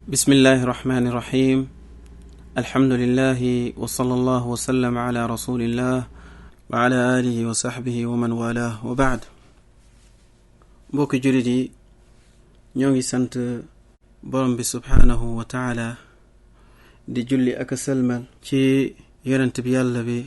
بسم الله الرحمن الرحيم الحمد لله وصلى الله وسلم على رسول الله وعلى آله وصحبه ومن والاه وبعد mbokki jullit yi ñoo ngi sant borom bi subhaanahu wa taala di julli ak salmal ci yonent bi yàlla bi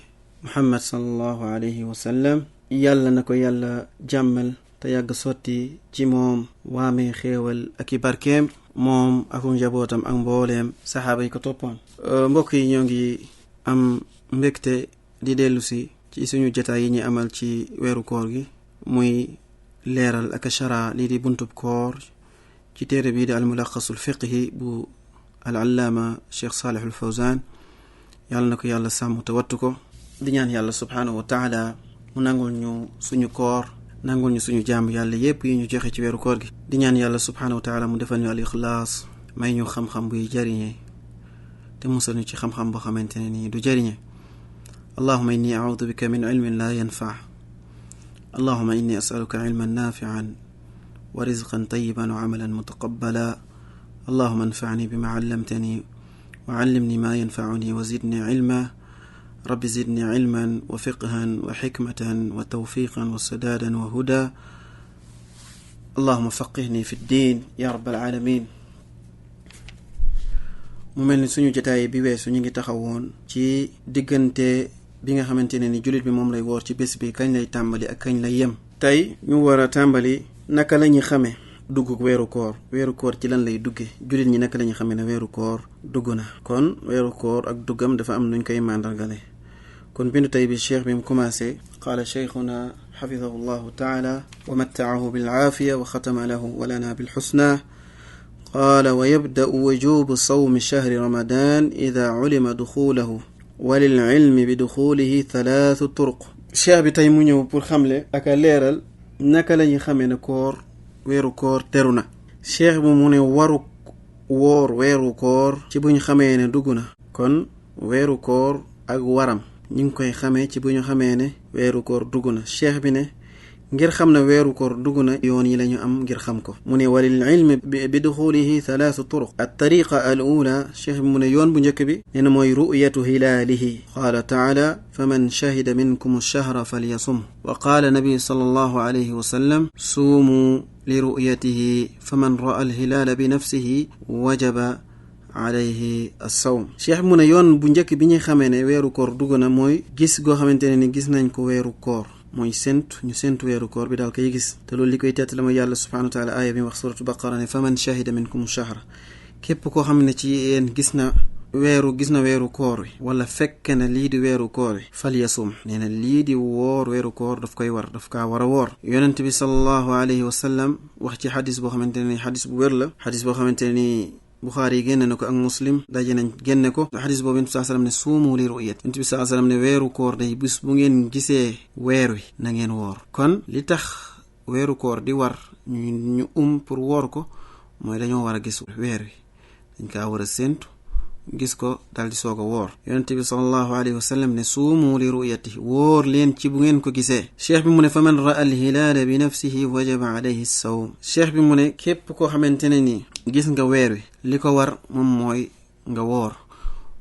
muhammad sallallahu alayhi wa sallam yàlla na ko yàlla jàmmal te yàgg sotti ci moom waamee xéewal ak i barkeem moom ak njabootam ak mbooleem saxaaba yi ko toppoon mbokk yi ñoo ngi am mbégte di dellu si ci suñu jotaay yi ñu amal ci weeru koor gi muy leeral ak shara lii di buntub koor ci téere bii di al mulaqasul fiqhi bu al allaama cheikh Saalih al Fawzaan yàlla na ko yàlla sàmm te wattu ko di ñaan yàlla subhaanahu wa taala mu nangul ñu suñu koor nangul ñu suñu jàmm yàlla yépp yi ñu joxe ci weeru koor gi di ñaan yàlla subhaanahu wa taala mu defal ñu al ixlaas may ñu xam-xam buy jariñe te musal ñu ci xam-xam boo xamante ne nii du jariñe allahuma inni audu bika min ilmin la yanfa allahuma inni asaluka ilman nafian wa rizqan tayiban wa amalan mutaqabbala allahuma anfani bima allamtani wa allimni ma yanfauni wa zidni ilma rabbi zidni ilman wa fiqhan wa xikmatan wa tawfiqan wa sadadan wa huda allahuma faqihni fi ddin ya rabbal alamin mu mel ni suñu jotaay bi weesu ñu ngi taxawoon ci diggante bi nga xamante ne ni jullit bi moom lay woor ci bés bi kañ lay tàmbali ak kañ lay yem tey ñu war a tàmbali naka la ñuy xamee dugg weeru koor ci lan lay dugge jullit ñi naka la ñuy xamee ne weeru koor dugg na kon weeru koor ak duggam dafa am nuñ koy màndargale kon bindu tey bi cheikh bi mu commencé qaala cheikhuna xafidahu llahu taala wa mattaahu bilaafiya wa xatama lahu wa lana bilxusna qaala wa yabda'u wujubu sawmi chahri ramadan ida ulima duxulahu wa lil ilmi bi duxulihi thalaathu turuq cheikh bi tey mu ñëw pour xamle ak a leeral naka la ñuy xamee ne weeru koor teru na cheikh bi mu ne waru woor weeru koor ci bu ñu xamee ne dugg na kon weeru koor ak waram ñu ngi koy xamee ci bu ñu xamee ne weeru koor dugg na cheikh bi ne ngir xam ne weeru koor dugg na yoon yi la ñu am ngir xam ko mu ne walil ilmi bi duxulihi thalathu turuq at tariqa al ula cheikh bi mu ne yoon bu njëkk bi nee na mooy ru'yatu hilaalihi qaala taala faman shahida minkum ash-shahra falyasum wa qaala nabi sallallahu alayhi wa sallam suumu li ru'yatihi faman ra'a al hilaala bi nafsihi wajaba alayhi as-sawm cheikh mu ne yoon bu njëkk bi ñuy xamee ne weeru koor dugg na mooy gis goo xamante ne ni gis nañ ko weeru koor mooy ñu séntu weeru koor bi daal koy gis te loolu li koy tett la mooy yàlla subhanahu wa taala aaya bi wax suratu baqara ne faman shahida minkum shahra képp koo xam ne ci yéen gis na weeru koor wi wala fekk na lii di weeru koor wi falyasum nee na lii di woor weeru koor daf koy war daf kaa war a woor yonent bi sallallahu alayhi wa sallam wax ci xadis boo xamante ne ni xadis bu wér la xadis boo xamante ne ni Buxaari yi génne na ko ak Muslim daje nañ génne ko xadis boobu yonent bi sallallahu alayhi wa sallam ne suumu li ru'yat yonent bi sallallahu alayhi wa sallam ne weeru koor day bis bu ngeen gisee weer wi na ngeen woor kon li tax weeru koor di war ñu pour woor ko mooy dañoo war a gis weer wi dañ kaa war a séentu gis ko daal di soog a woor yonent bi sallallahu alayhi wa sallam ne suumu li ru'yati woor leen ci bu ngeen ko gisee cheikh bi mu ne fa man ra'a al hilaala bi nafsihi wajaba alayhi sawm cheikh bi mu ne képp koo xamante ne nii gis nga weer wi li ko war moom mooy nga woor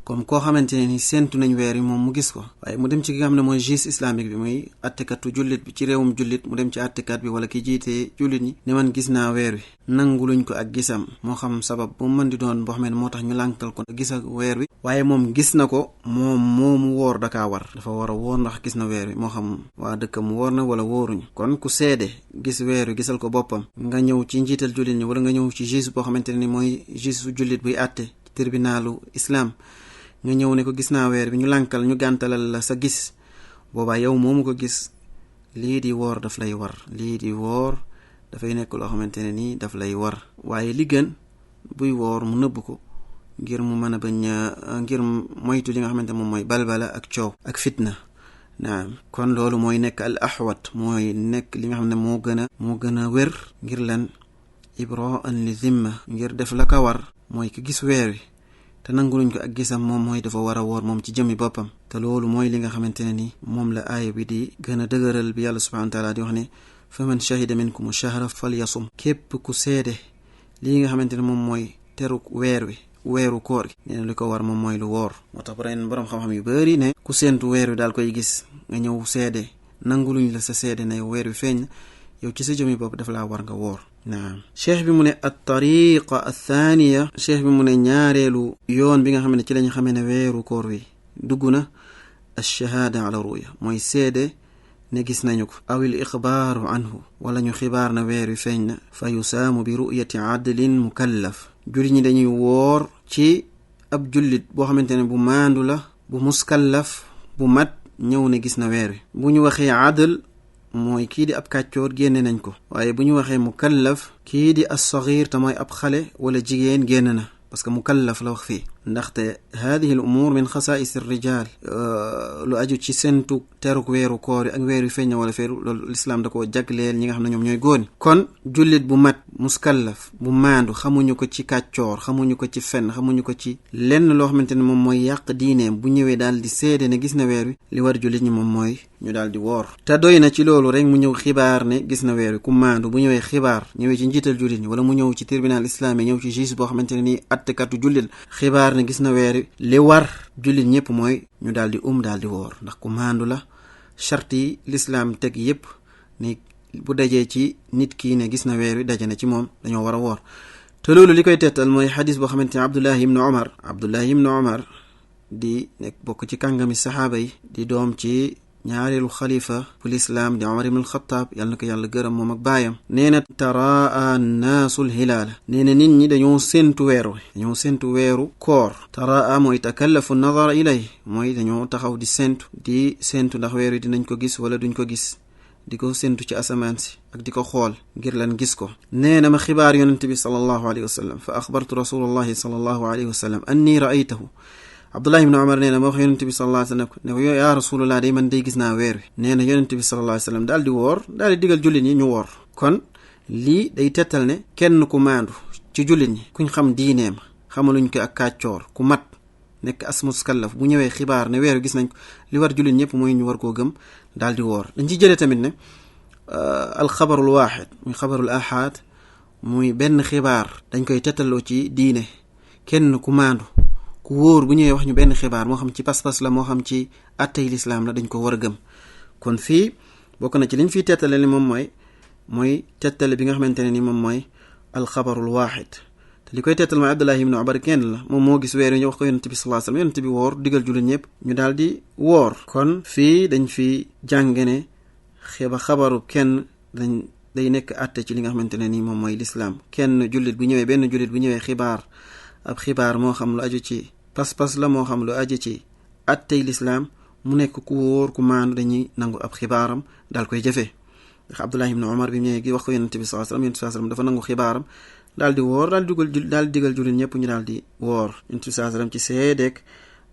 comme koo xamante ne ni séentu nañ weer wi moom mu gis ko waaye mu dem ci ki nga xam ne mooy juge islamique bi muy attekatu jullit bi ci réewum jullit mu dem ci attekat bi wala ki jiitee jullit ñi ne man gis naa weer wi nanguluñ ko ak gisam moo xam sabab bu mën di doon boo xam ne moo tax ñu lànkal ko gis ak weer wi waaye moom gis na ko moomu woor dakaa war dafa war a woor ndax gis na weer wi moo xam waa dëkkam woor na wala wóoruñ kon ku seede gis weer wi gisal ko boppam nga ñëw ci njiital jullit ñi wala nga ñëw ci juge boo xamante ne ni mooy juge su jullit buy àtte ci tribunalu islam nga ñëw ne ko gis naa weer bi ñu lànkal ñu gàntalal la sa gis boobaa yow moomu ko gis lii di woor daf lay war lii di woor dafay nekk loo xamante ne nii daf lay war waaye li gën buy woor mu nëbb ko ngir mu mën a bañ ngir moytu li nga xamante moom mooy balbala ak coow ak fitna naam kon loolu mooy nekk al ahwat mooy nekk li nga xam ne moo gën a wér ngir lan ibra'an li zimma ngir def la ka war mooy ki gis weer wi te nanguluñ ko ak gisam moom mooy dafa war a woor moom ci jëmmi boppam te loolu mooy li nga xamante ne ni moom la aaya bi di gën a dëgëral bi yàlla subhanahu wa taala di wax ne faman shahida minkum shahra falyasum képp ku seede lii nga xamante ne moom mooy teruk weer wi weeru koor gi nee na li ko war moom mooy lu woor. moo tax borom xam-xam yu bari ne ku séentu weer wi daal koy gis nga ñëw seede nanguluñ la sa seede ne weer wi feeñ yow ci sa jëmmi bopp dafa laa war nga woor. naam cheikh bi mu ne at tariqa athaniya cheikh bi mu ne ñaareelu yoon bi nga xam ne ci lañu xamee ne weeru koor wi dugg na ash-shahaada ala ruya mooy seede ne gis nañu ko awil ixbaaru anhu wala ñu xibaar na weer wi feeñ na fa yusaamu bi ru'yati adlin mukallaf jullit ñi dañuy woor ci ab jullit boo xamante ne bu maandu la bu muskallaf bu mat ñëw ne gis na weer wi bu ñu waxee adl mooy kii di ab kàccoor génne nañ ko waaye bu ñu waxee mukallaf kii di as-saghir te mooy ab xale wala jigéen génn na parce que mukallaf la wax fii ndaxte hadihi al umur min xasaa'is ar-rijal lu aju ci sentu teruk weeru koor yi ak weer wi feeñ wala feeru loolu lislaam da ko jagleel ñi nga xam ne ñoom ñooy góor kon jullit bu mat muskallaf bu maandu xamuñu ko ci kàccoor xamuñu ko ci fenn xamuñu ko ci lenn loo xamante ne moom mooy yàq diineem bu ñëwee daal di seede ne gis na weer wi li war jullit ñi moom mooy ñu daal di woor te doy na ci loolu rek mu ñëw xibaar ne gis na weer wi ku maandu bu ñëwee xibaar ñëwee ci njiital jullit ñi wala mu ñëw ci tribunal islami ñëw ci juge boo xamante ne nii attekatu jullit xibaar ne gis na weer wi li war jullit ñëpp mooy ñu daal di daal di woor ndax ku maandu la charte yi lislaam teg yëpp ni bu dajee ci nit kii ne gis na weer wi daje na ci moom dañoo war a woor te loolu li koy tettal mooy xadis boo xamante ne Abdullahi ibnu Umar di nekk bokk ci kàngami saxaaba yi di doom ci ñaareelu xalifa bu lislaam di Umar ibn al-Khattab yàlla na ko yàlla gërëm moom ak baayam nee na taraa naasul hilaala nee na nit ñi dañoo séntu weeru koor taraa mooy takallafu nadara ilay mooy dañoo taxaw di séntu ndax weer wi dinañ ko gis wala duñ ko gis di ko séntu ci asamaan si ak di ko xool ngir lan gis ko nee na ma xibaar yonente bi sallallahu alayhi wa sallam fa axbartu rasulallahi sallallahu alayhi wa sallam anni raaytahu Abdullah ibn Umar nee na ma wax yonente bi sallallahu alayhi wa sallam ne ko yaa rasulullah day man day gis naa weer wi nee na yonente bi sallallahu alayhi wa sallam daal di woor daal di digal jullit ñi ñu woor kon lii day tettal ne kenn ku maandu ci jullit ñi kuñ xam diineem xamaluñ ko ak kàccoor ku mat nekk as muskallaf bu ñëwee xibaar ne weer wi gis nañ ko li war jullit ñëpp mooy ñu war koo gëm daal di woor dañ ci jëlee tamit ne alxabarul waaxid muy xabarul ahad muy benn xibaar dañ koy tettaloo ci diine kenn ku maandu ku wóor bu ñëwee wax ñu benn xibaar moo xam ci pas-pas la moo xam ci attey lislaam la dañ ko war a gëm kon fii bokk na ci liñ fiy tettale ni moom mooy tettale bi nga xamante ne ni moom mooy alxabarul waaxid te li koy tettal mooy Abdullahi ibn Umar kenn la moom moo gis weer yi ñu wax ko yonent bi sallallahu alayhi wasallam yonent bi woor digal jullit ñëpp ñu daal di woor kon fii dañ fi jànge ne xabaru kenn day nekk atte ci li nga xamante ne ni moom mooy lislaam benn jullit bu ñëwee xibaar ab xibaar moo xam lu aju ci pas-pas la moo xam lu aju ci attey lislaam mu nekk ku wóor ku maandu dañuy nangu ab xibaaram daal koy jëfee ndax Abdullah ibn Umar bi mu ñëwee gi wax ko yonent bi sallallahu alayhi wasallam dafa nangu xibaaram daal di woor daal di digal jullit ñëpp ñu daal di woor yonent bi sallallahu alayhi wasallam ci seedeeg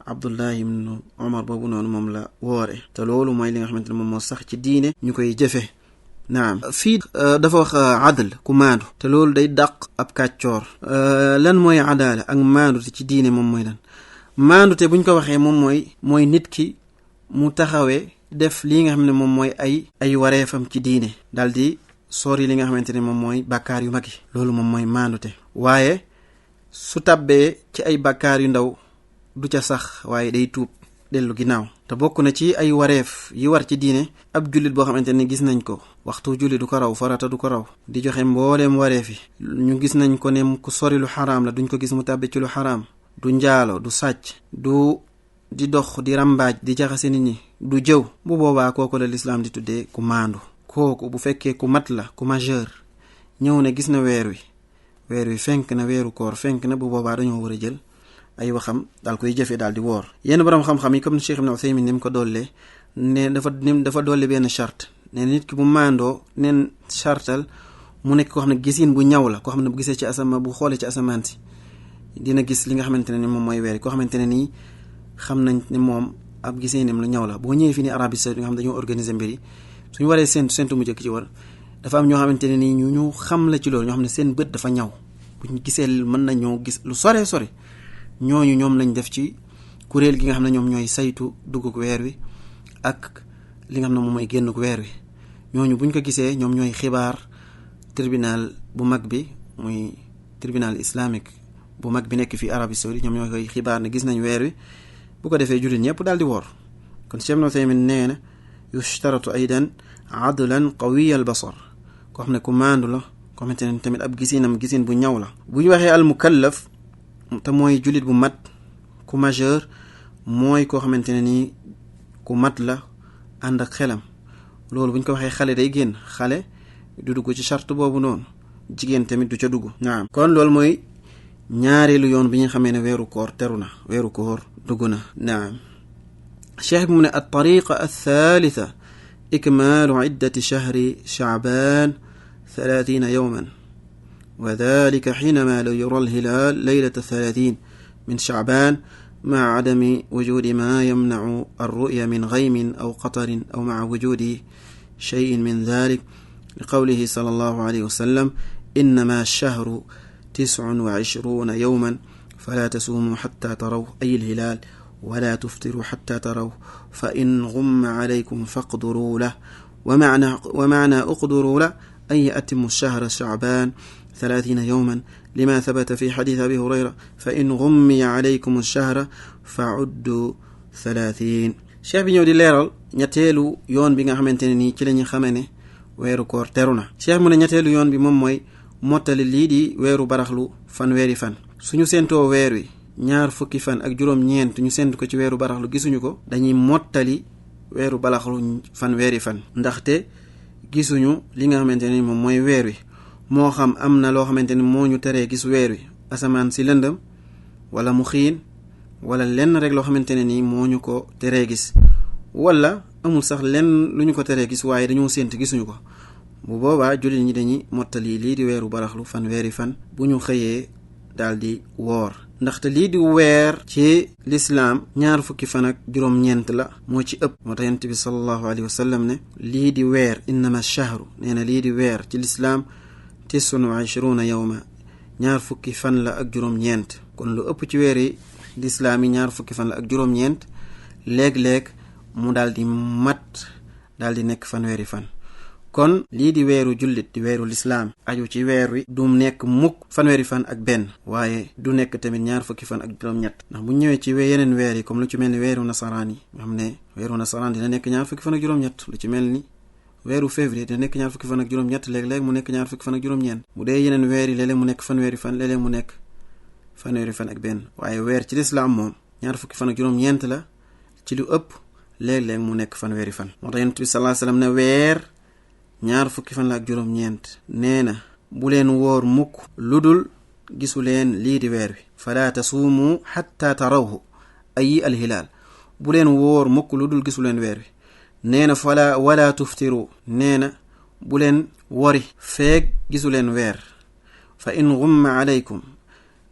Abdullah ibn Umar boobu noonu moom la woore te loolu mooy li nga xamante ne moom moo sax ci diine ñu koy jëfee naam fii dafa wax adl ku maandu te loolu day dàq ab kàccoor lan mooy adaala ak maandu te ci diine moom mooy lan maandu te buñ ko waxee moom mooy nit ki mu taxawee def lii nga xam ne moom mooy ay wareefam ci diine daal di sori li nga xamante ne moom mooy bàkkaar yu mag yi loolu moom mooy maandu te waaye su tabbee ci ay bàkkaar yu ndaw du ca sax waaye day tuub dellu ginnaaw te bokk na ci ay wareef yi war ci diine ab jullit boo xamante ne gis nañ ko waxtu jullit du ko raw farata du ko raw di joxe mbooleem wareef yi ñu gis nañ ko ne ku sori lu xaraam la duñ ko gis mu tàbbi ci lu xaraam du njaalo du sàcc du di dox di rambaaj di jaxase nit ñi du jëw bu boobaa kooku la lislaam di tuddee ku maandu kooku bu fekkee ku mat la ku majeur ñëw ne gis na weer wi fenk na weeru koor fenk na bu boobaa dañoo war a jël ay waxam daal koy jëfee daal di woor yenn borom xam-xam yi comme Cheikh Ibn Uthaymin ni mu ko dollee ne dafa dolli benn charte ne nit ki bu maandoo neen chartal mu nekk koo xam ne gisin bu ñaw la koo xam ne bu gisee ci bu xoolee ci asamaan si dina gis li nga xamante ne ni moom mooy weer koo xamante ne nii xam nañ ne moom ab giseenam lu ñaw la boo ñëwee fi ni Arabie Saoudite nga xam dañoo organiser mbir yi suñu waree séntu mu jëkk ci war dafa am ñoo xamante ne nii ñu xam la ci loolu ñoo xam ne seen bët dafa ñaw buñ gisee mën nañoo gis lu sore ñooñu ñoom lañ def ci kuréel gi nga xam ne ñoom ñooy saytu duggug weer wi ak li nga xam ne moom mooy génnug weer wi ñooñu buñ ko gisee ñoom ñooy xibaar tribunal bu mag bi muy tribunal islamique bu mag bi nekk fii Arabie Saoudite ñoom ñoo koy xibaar ne gis nañ weer wi bu ko defee jullit ñëpp daal di woor kon Cheikh Ibn Uthaymin nee na yushtaratu aydan adlan qawiy al basar koo xam ne ku maandu la koo xamante ne tamit ab gisin bu ñaw la bu ñu waxee al mukallaf te mooy jullit bu mat ku majeur mooy koo xamante ne nii ku mat la ànd ak xelam loolu bu ñu ko waxee xale day génn xale du dugg ci charte boobu noonu jigéen tamit du ca dugg naam kon loolu mooy ñaareelu yoon bi ñu xamee ne weeru koor teru na weeru koor dugg na naam cheikh bi mu ne at tariqa athalitha ikmaalu iddati shahri sha'ban 30 yawman wa dhalika حينما يرى الهلال ليلة 30 من شعبان مع عدم وجود ما يمنع الرؤية من غيم أو قطر أو مع وجود شيء من ذلك لقوله صلى الله عليه وسلم إنما الشهر 29 يوما فلا تصوموا حتى تروا أي الهلال ولا تفطروا حتى تروا فإن غم عليكم فاقدروا له ومعنى أقدروا له أي أتموا الشهر شعبان 30 يوما لما ثبت في حديث أبي هريرة فإن غمي عليكم الشهر فعدوا 30 cheikh bi ñëw di leeral ñetteelu yoon bi nga xamante ne nii ci la ñu xamee ne weeru koor teru na cheikh mu ne ñetteelu yoon bi moom mooy mottali lii di weeru baraxlu fanweeri fan suñu séentoo weer wi ñaar fukki fan ak juróom-ñeent ñu séentu ko ci weeru baraxlu gisuñu ko dañuy mottali weeru baraxlu fanweeri fan ndaxte gisuñu li nga xamante ne moom mooy weer wi moo xam am na loo xamante ne moo ñu teree gis weer wi asamaan si lëndëm wala mu xiin wala lenn rek loo xamante ne nii moo ñu ko teree gis wala amul sax lenn lu ñu ko teree gis waaye dañoo séent gisuñu ko bu boobaa jullit ñi dañuy mottali lii di weeru baraxlu fanweeri fan bu ñu xëyee daal di woor ndaxte lii di weer ci lislaam ñaar fukki fan ak juróom-ñeent la moo ci ëpp moo tax yonent bi sallallahu alayhi wa sallam ne lii di weer innama shahru nee na lii di weer ci lislaam 29 yawma ñaar fukki fan la ak juróom-ñeent kon lu ëpp ci weer yi lislaam yi ñaar fukki fan la ak juróom-ñeent léeg-léeg mu daal di mat daal di nekk fanweeri fan kon lii di weeru jullit di weeru lislaam aju ci weer wi du nekk mukk fanweeri fan ak benn waaye du nekk tamit ñaar fukki fan ak juróom-ñett ndax bu ñëwee ci yeneen weer yi comme lu ci mel ni weeru nasaraan yi nga xam ne weeru nasaraan dina nekk ñaar fukki fan ak juróom-ñett lu ci mel ni weeru février dina nekk ñaar fukki fan ak juróom-ñett léeg-léeg mu nekk ñaar fukki fan ak juróom-ñeent bu dee yeneen weer yi léeg-léeg mu nekk fanweeri fan léeg-léeg mu nekk fanweeri fan ak benn waaye weer ci lislaam moom ñaar fukki fan ak juróom-ñeent la ci lu ëpp léeg-léeg mu nekk fanweeri fan moo tax yonent bi sallallahu alayhi wasallam ne weer ñaar fukki fan la ak juróom-ñeent nee na bu leen woor mukk lu dul gisu leen lii di weer wi fala tasuumu xatta tarawhu ay alhilaal bu leen woor mukk lu dul gisu leen weer wi nee na wala tuftiru nee na bu leen wori feeg gisu leen weer fa in gumma alaykum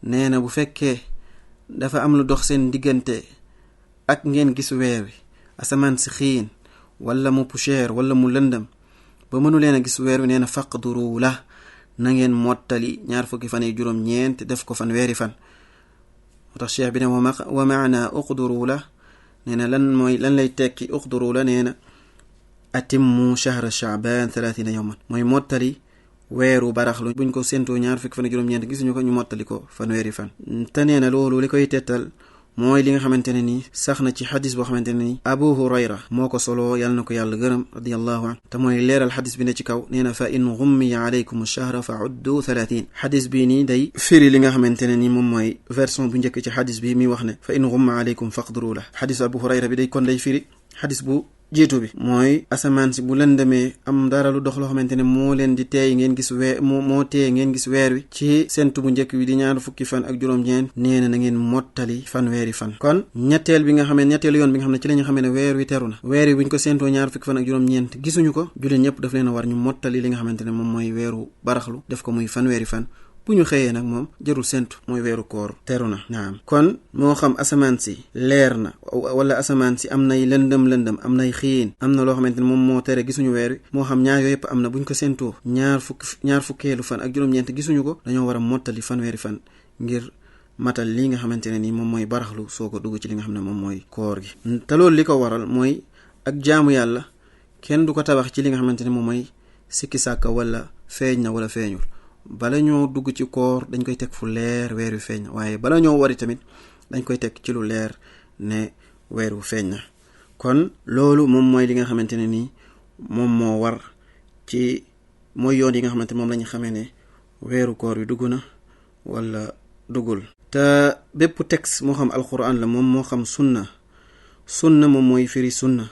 nee na bu fekkee dafa am lu dox seen diggante ak ngeen gis weer wi asamaan si xiin wala mu poussière wala mu lëndëm ba mënu leen a gis weer wi nee na faqduru la na ngeen mottali ñaar fukki fan yi juróom-ñeent def ko fan weeri fan moo tax cheikh bi ne wa maana uqduru la nee na lan lay tekki uqduru la nee na atimmu shahra sha'ban 30 yawman mooy mottali weeru baraxlu buñ ko séentoo ñaar fukki fan ak juróom-ñeent gisuñu ko ñu mottali ko fanweeri fan te nee na loolu li koy tettal mooy li nga xamante ne nii sax na ci xadis boo xamante ne nii Abu Hurayra moo ko soloo yàlla na ko yàlla gërëm radiyallahu anhu te mooy leeral xadis bi ne ci kaw nee na fa in ghummiya alaykum ash-shahra fa uddu 30 xadis bii nii day firi li nga xamante ne nii moom mooy version bu njëkk ci xadis bi mi wax ne fa in ghumma alaykum faqduru la xadis Abu Hurayra bi day kon day firi xadis bu jiitu bi mooy asamaan si bu lëndëmee am dara lu dox loo xamante ne moo leen di teey ngeen gis moo teey ngeen gis weer wi ci sentu bu njëkk bi di ñaar fukki fan ak juróom-ñeent nee na ngeen mottali fanweeri fan kon ñetteelu yoon bi nga xam ne ci la ñu xamee ne weer wi teru na weer wi buñ ko séentoo ñaar fukki fan ak juróom-ñeent gisuñu ko jullit ñëpp daf leen a war ñu mottali li nga xamante ne moom mooy weeru baraxlu def ko muy fanweeri fan bu ñu xëyee nag moom jarul séntu mooy weeru koor teru na naam kon moo xam asamaan si leer na wala asamaan si am nay lëndëm am nay xiin am na loo xamante ne moom moo tere gisuñu weer wi moo xam ñaar yooyu yëpp am na bu ñu ko séentoo ñaar fukkeelu fan ak juróom-ñeent gisuñu ko dañoo war a mottali fanweeri fan ngir matal li nga xamante ne nii moom mooy baraxlu soo ko dugg ci li nga xam ne moom mooy koor gi te loolu li ko waral mooy ak jaamu yàlla kenn du ko tabax ci li nga xamante ne moom mooy sikki sàkka wala feeñ na wala feeñul bala ñoo dugg ci koor dañ koy teg fu leer weer wi feeñ na waaye bala ñoo wari tamit dañ koy teg ci lu leer ne weer wu feeñ na kon loolu moom mooy li nga xamante ne nii moom moo war ci mooy yoon yi nga xamante moom la ñu xamee ne weeru koor wi dugg na wala duggul. te bépp texte moo xam alquran la moom moo xam sunna moom mooy firi sunna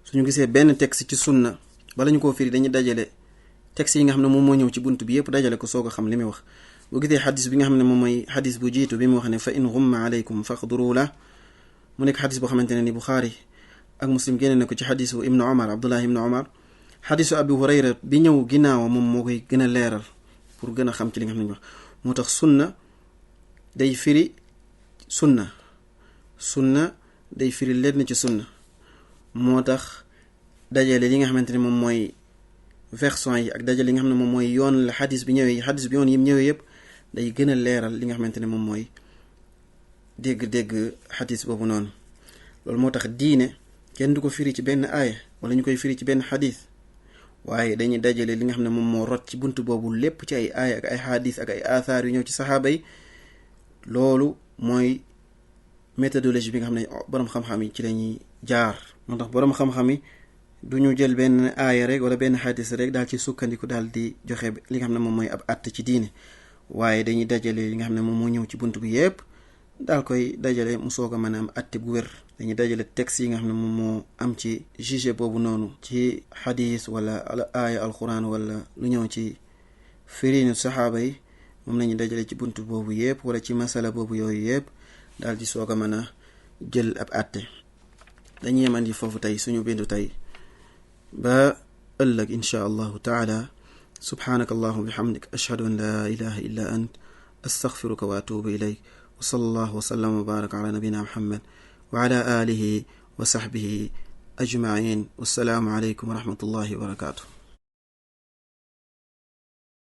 suñu gisee benn texte ci sunna bala ñu koo firi dañuy dajale texte yi nga xam ne moom moo ñëw ci bunt bi yépp dajale ko soog a xam li muy wax. bu gisee xadis bi nga xam ne moom mooy xadis bu jiitu bi mu wax ne fa in ghumma alaykum faqduru la mu nekk xadis boo xamante ne ni Buxaari ak Muslim génne na ko ci xadisu ibnu Omar Abdullah ibnu Omar. xadisu Abi Hurayra bi ñëw ginnaaw moom moo koy gën a leeral pour gën a xam ci li nga xam ne ñu wax moo tax sunna day firi sunna day firi lenn ci sunna moo tax dajale li nga xamante ne moom mooy version yi ak dajale li nga xam ne moom mooy yoon la xadis bi ñëwee xadis bi yoon yi ñëwee yëpp day gën a leeral li nga xamante ne moom mooy dégg-dégg xadis boobu noonu. loolu moo tax diine kenn du ko firi ci benn aaya wala ñu koy firi ci benn xadis waaye dañuy dajale li nga xam ne moom moo rot ci bunt boobu lépp ci ay aaya ak ay xadis ak ay athar yu ñëw ci saxaaba yi. loolu mooy méthodologie bi nga xam ne boroom xam-xam yi ci lañuy jaar moo tax boroom xam-xam yi du ñu jël benn aaya rek wala benn xadis rek daal ci sukkandiku daal di joxe li nga xam ne moom mooy ab àtte ci diine waaye dañuy dajale li nga xam ne moom moo ñëw ci bunt bi yépp daal koy dajale mu soog a mën a am àtte bu wér. dañuy dajale texte yi nga xam ne moom moo am ci juge boobu noonu ci xadis wala aaya alquran wala lu ñëw ci firinu saxaaba yi moom lañuy dajale ci bunt boobu yépp wala ci masala boobu yooyu yépp daal di soog a mën a jël ab àtte. dañuy yemandi foofu tey suñu bindu tey ba ëllëg insha allahu taala. subhanaka allahumma bihamdik ashhadu an la ilaha illa ant astaghfiruka wa atubu ilayk wa sallallahu wa sallam wa baraka ala nabina muhammad wa ala alihi wa sahbihi ajma'in. wassalamu alaykum wa rahmatullahi wa barakatuh.